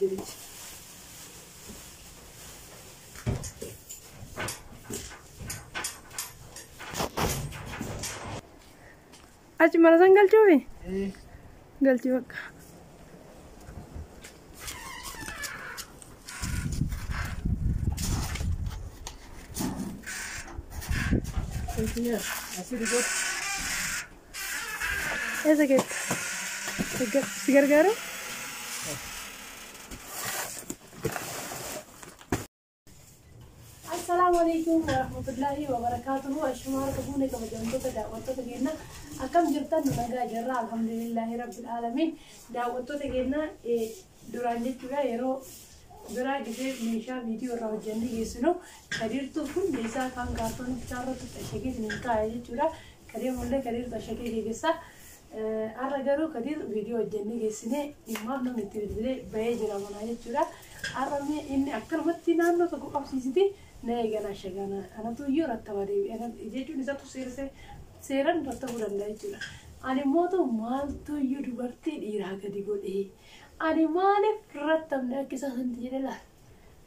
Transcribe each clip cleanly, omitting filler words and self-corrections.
جريت أجي مرة قال شوفي قال شوفي إذا قلت سيجار قارو السلام عليكم ورحمة الله وبركاته. أشمار كبوني كما جنبت دعوتو تجينا أكم جبتنا نجا جرا الحمد لله رب العالمين. دعوتو تجينا دورانجي تجا يرو دورا جزء ميشا فيديو راوجني يسنو كرير تو فن جيسا كان كارتون كارو تشكي نينكا أيجي تورا كرير مولة كرير تشكي جيسا أرجعوا كرير فيديو جني يسنه إمام نمتير بدي بيجرا مناجي تورا أرمي إني أكثر متينا نو تكو أبسيسيتي نيجانا شجانا أنا تو يورا تباري أنا إجيتو نزا تو سيران رتبورا نايتورا أنا موتو مال تو يوربرتي إيراك ديقول إيه أنا مالي رتب ناكسا هندية لا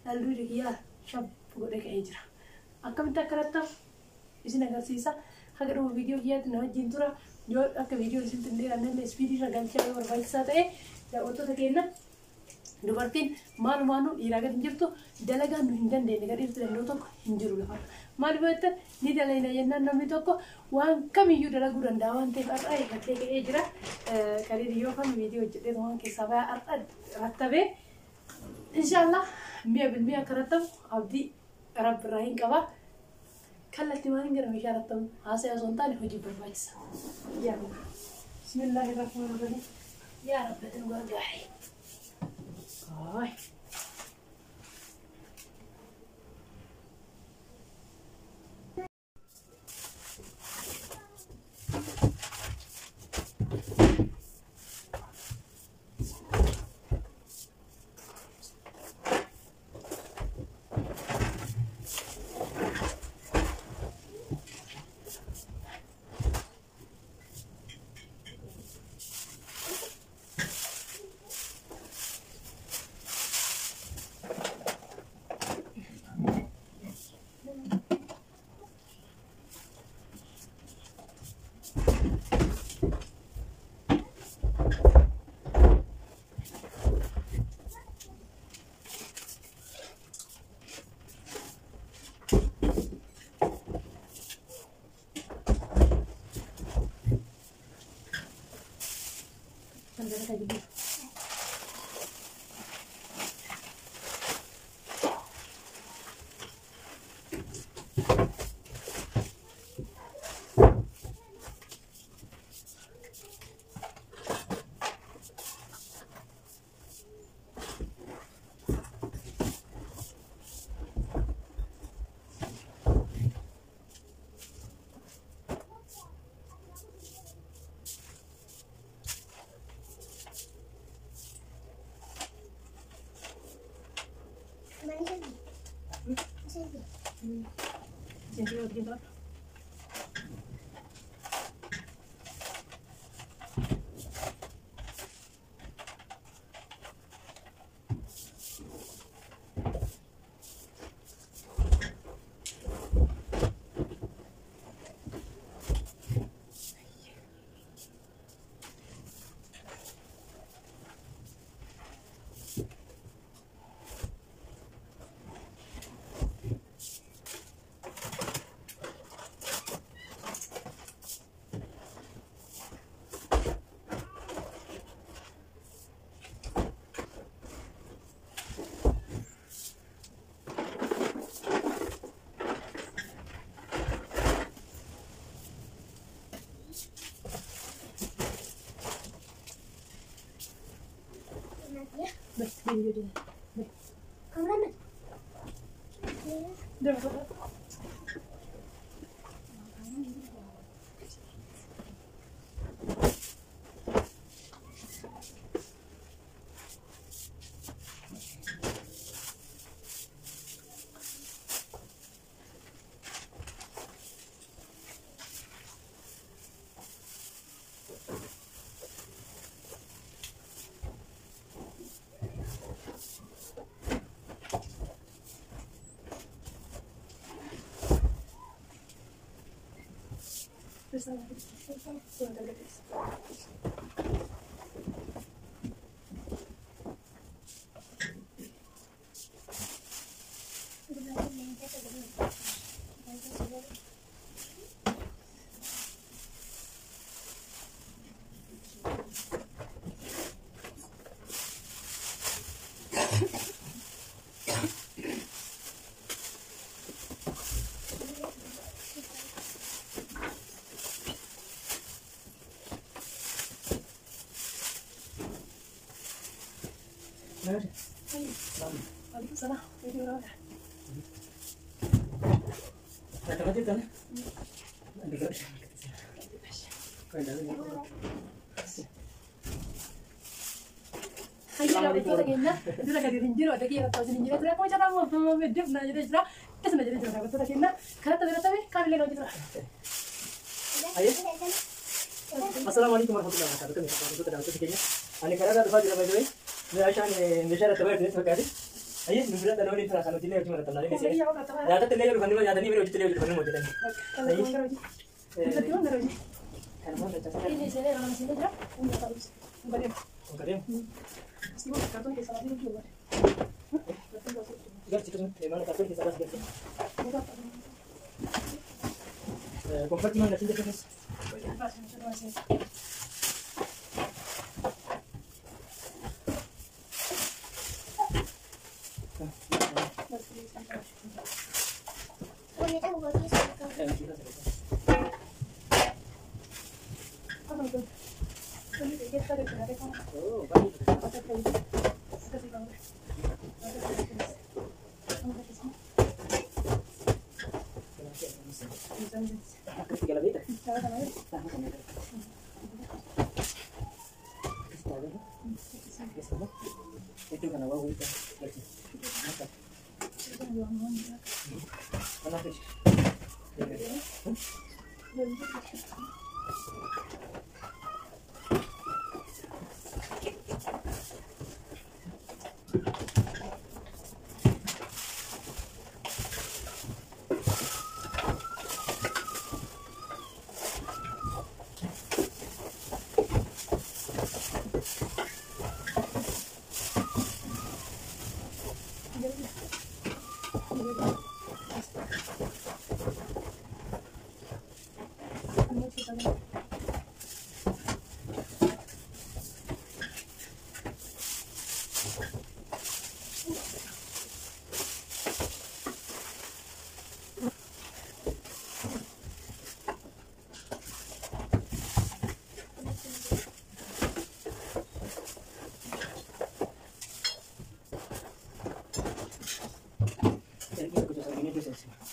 لالو رجيا شاب بقولك إجرا أكمل تكرتب إذا نقصيسا هكذا فيديو كيا تناجين تورا جو أكمل فيديو لسه تندير أنا السبيدي رجال شيء وربايك ساته لا أوتو تكينا dubartiin maal maanu dhiiraga hinjirtu dalagaa nu hin dandeenye gadhiirtu danda'u tokko hin jiru lafa maal beektan ni dalayna jennaan namni tokko waan kamiyyuu dalaguu danda'a waan ta'eef har'a eeggatee ka'ee jira kariir yoo kan viidiyoo hojjedhee waan keessaa baay'ee har'a rattabee inshaallah mi'a bilmi'a akka rattabu abdii rabbirraa hin qaba kallattii maaliin gara meeshaa rattabu haasa'aa osoo hin taane hojii barbaachisa yaa bismillaahi rahmaani rahiim yaa rabbi ati nu gargaari. Ay. Jadi begitu. Baik, video dia. Baik. Kamera. Dah. Waalaikumsalam. Jadi berapa? Ada apa sih tanah? Ada gak? Kau yang dalam. Hai, kalau betul lagi na, itu lagi di rinjiro, ada kira tahu di rinjiro, terus aku cara mau medip na jadi cerah, terus na jadi cerah, betul lagi na, karena tapi kami lagi cerah. Ayo. Assalamualaikum warahmatullahi wabarakatuh. Kami akan berbicara tentang kekinian. Ani karena ada fajr apa itu? Saya akan bicara tentang itu sekali. Ayo, nubulan dan orang terasa nanti lewat mana tanah ini sih. Ya, tapi lewat bukan mana, ada nih lewat lewat bukan mau jalan. Ayo. Bisa di mana lagi? Kan mau baca. Ini saya orang sini aja, enggak tahu. Enggak dia. Enggak dia. Semua kartu kita salah itu juga. Enggak situ, mana kartu kita salah sekali. Komplit mana sih jenis? Oh, tiga lebih dah. Itu kan awal itu. Mana sih?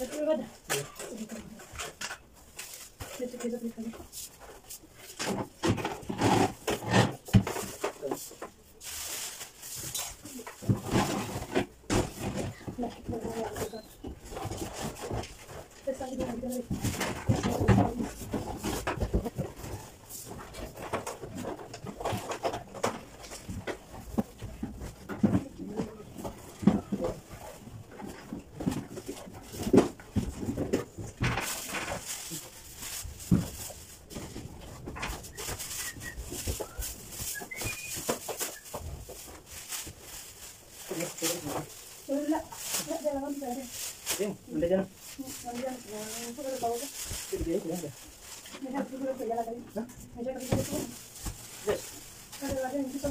Betul ada. Kita berikan. Udah jalan. Itu baru tahu kan? Dia sudah. Ini harus dulu jalan tadi. Hah? Ngajak ke situ. Yes. Ada yang bisa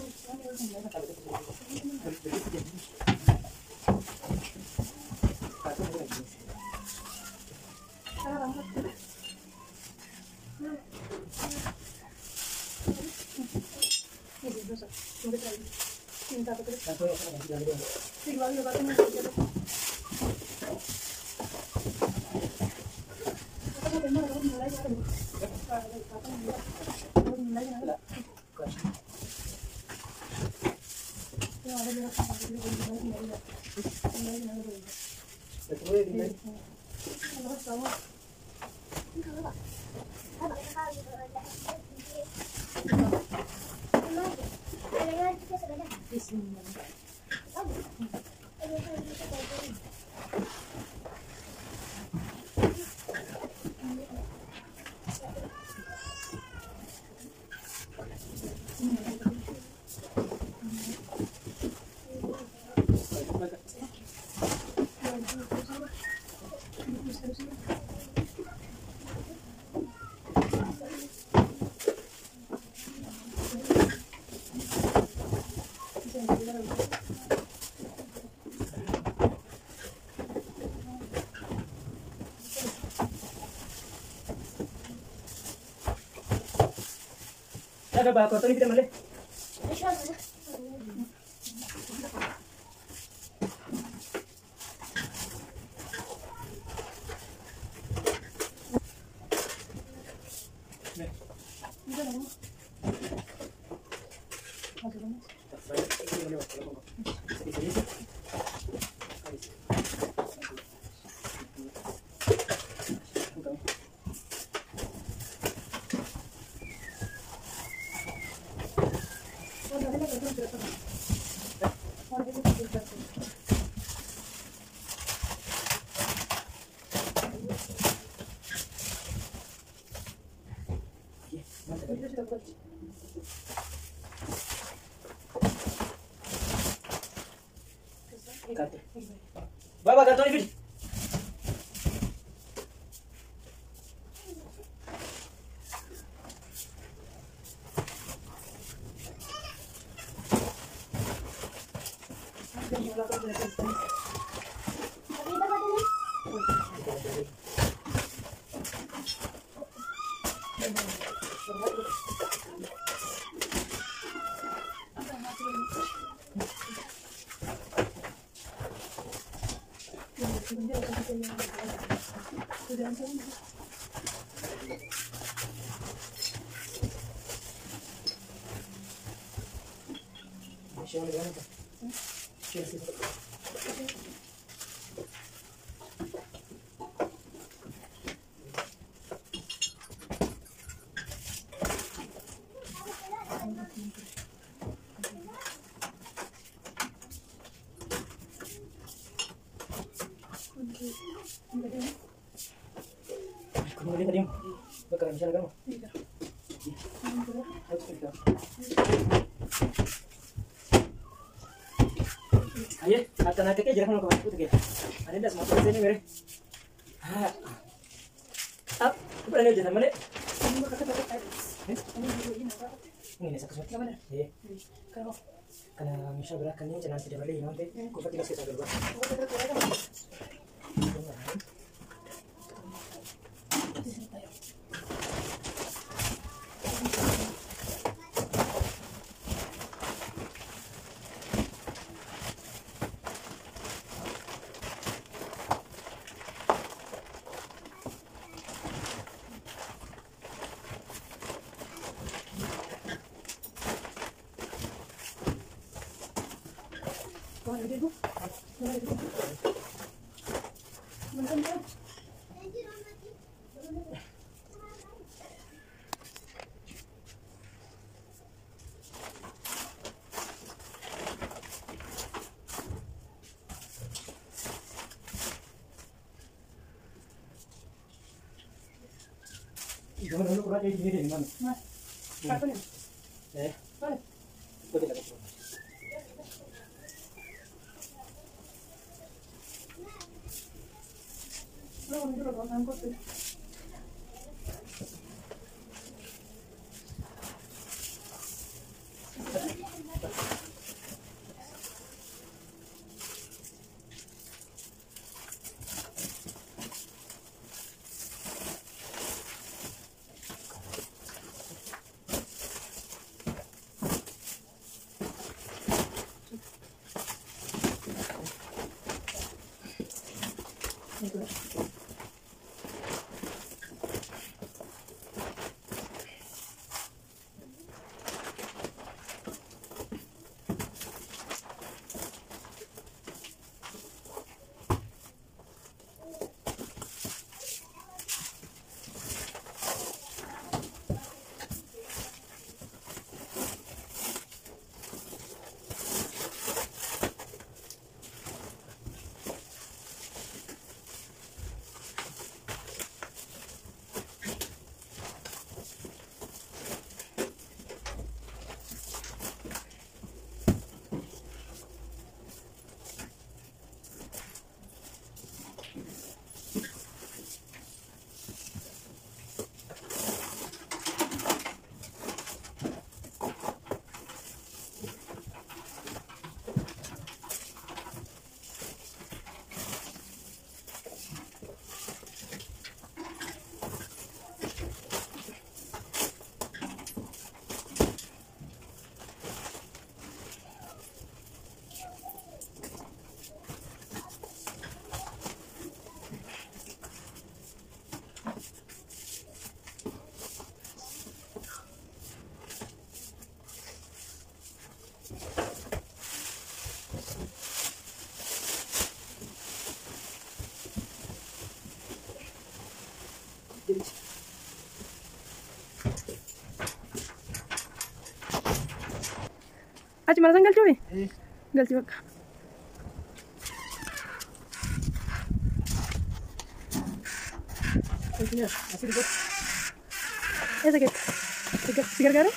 Ada bahan kotor kita mana? Bawa karton ini. Siapa yang mana? Siapa? Kamu lihat tadi, bakaran misalnya kamu. Ayo, kata nak kek jangan kau ikut kek. Ada dah semua proses ini mere. Up, apa lagi jadi mana? Ini nak sakit mana? Iya. Karena misal berak kan ini jangan tidak boleh nanti. Kau pakai masker dulu. Jangan dulu kurang jadi gini mana? Mas, apa nih? Mana? Betul tak? Lo untuk apa angkut tuh? jirti. Achi mana san galchuu fi? Galchi bakka. Eessa geessa? Si gargaara?